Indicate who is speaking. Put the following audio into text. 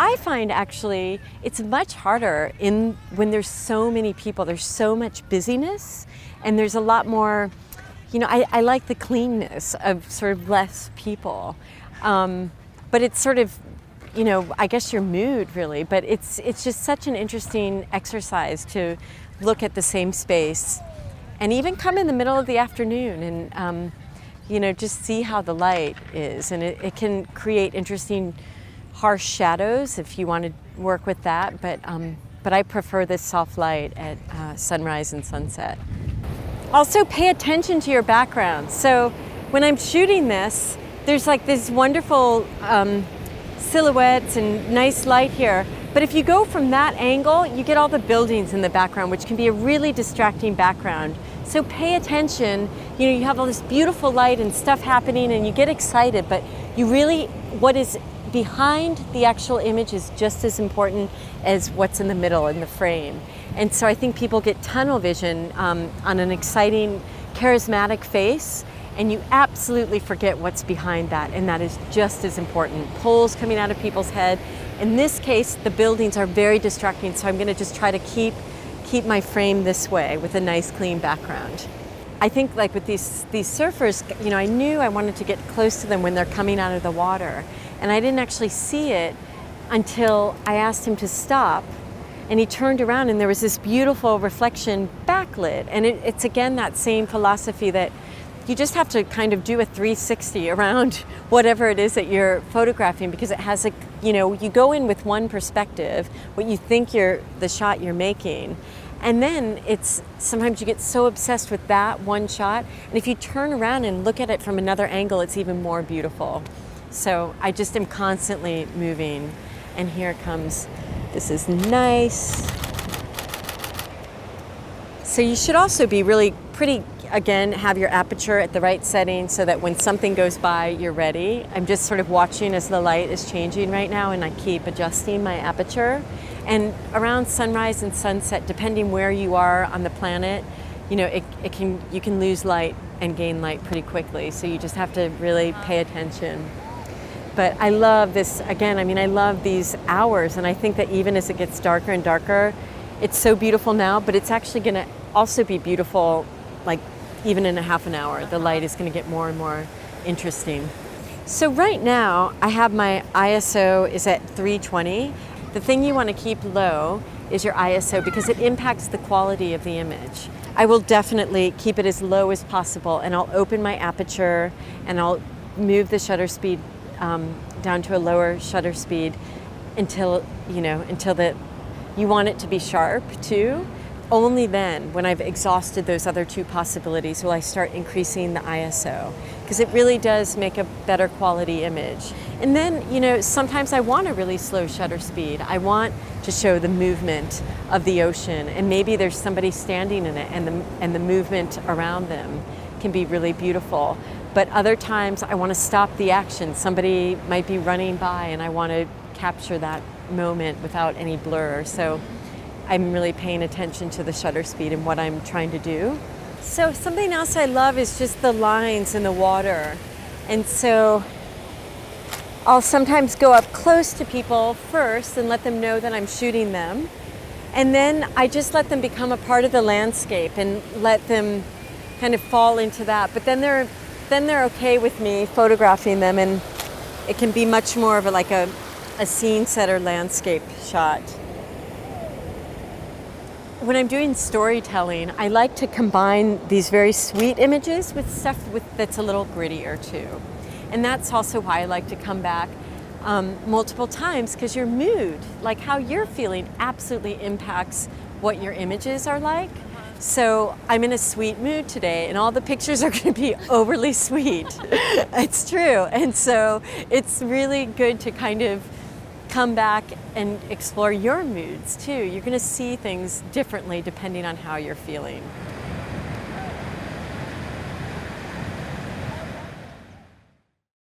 Speaker 1: I find actually it's much harder when there's so many people, there's so much busyness, and there's a lot more, I like the cleanness of sort of less people. But it's sort of, I guess your mood really, but it's just such an interesting exercise to look at the same space and even come in the middle of the afternoon and, just see how the light is. And it can create interesting harsh shadows if you want to work with that, but I prefer this soft light at sunrise and sunset. Also pay attention to your background. So when I'm shooting this, there's like this wonderful silhouettes and nice light here. But if you go from that angle, you get all the buildings in the background, which can be a really distracting background. So pay attention. You have all this beautiful light and stuff happening and you get excited, but what is behind the actual image is just as important as what's in the middle in the frame. And so I think people get tunnel vision on an exciting, charismatic face, and you absolutely forget what's behind that, and that is just as important. Poles coming out of people's head. In this case, the buildings are very distracting, so I'm going to just try to keep my frame this way with a nice clean background. I think like with these surfers, I knew I wanted to get close to them when they're coming out of the water, and I didn't actually see it until I asked him to stop, and he turned around and there was this beautiful reflection backlit. And it's again that same philosophy that you just have to kind of do a 360 around whatever it is that you're photographing, because it has you go in with one perspective, what you think the shot you're making, and then sometimes you get so obsessed with that one shot, and if you turn around and look at it from another angle, it's even more beautiful. So I just am constantly moving, and here it comes. This is nice. So you should also be really again, have your aperture at the right setting so that when something goes by, you're ready. I'm just sort of watching as the light is changing right now, and I keep adjusting my aperture. And around sunrise and sunset, depending where you are on the planet, you can lose light and gain light pretty quickly. So you just have to really pay attention. But I love this, again, I love these hours, and I think that even as it gets darker and darker, it's so beautiful now, but it's actually gonna also be beautiful like even in a half an hour. The light is going to get more and more interesting. So right now I have my ISO is at 320. The thing you want to keep low is your ISO because it impacts the quality of the image. I will definitely keep it as low as possible, and I'll open my aperture and I'll move the shutter speed down to a lower shutter speed until you want it to be sharp too. Only then, when I've exhausted those other two possibilities, will I start increasing the ISO, because it really does make a better quality image. And then, sometimes I want a really slow shutter speed. I want to show the movement of the ocean, and maybe there's somebody standing in it, and the movement around them can be really beautiful. But other times, I want to stop the action. Somebody might be running by, and I want to capture that moment without any blur. So I'm really paying attention to the shutter speed and what I'm trying to do. So something else I love is just the lines in the water. And so I'll sometimes go up close to people first and let them know that I'm shooting them. And then I just let them become a part of the landscape and let them kind of fall into that. But then they're okay with me photographing them, and it can be much more of a scene setter landscape shot. When I'm doing storytelling, I like to combine these very sweet images with stuff that's a little grittier too. And that's also why I like to come back multiple times, because your mood, like how you're feeling, absolutely impacts what your images are like. So I'm in a sweet mood today, and all the pictures are going to be overly sweet. It's true. And so it's really good to kind of come back and explore your moods too. You're going to see things differently depending on how you're feeling.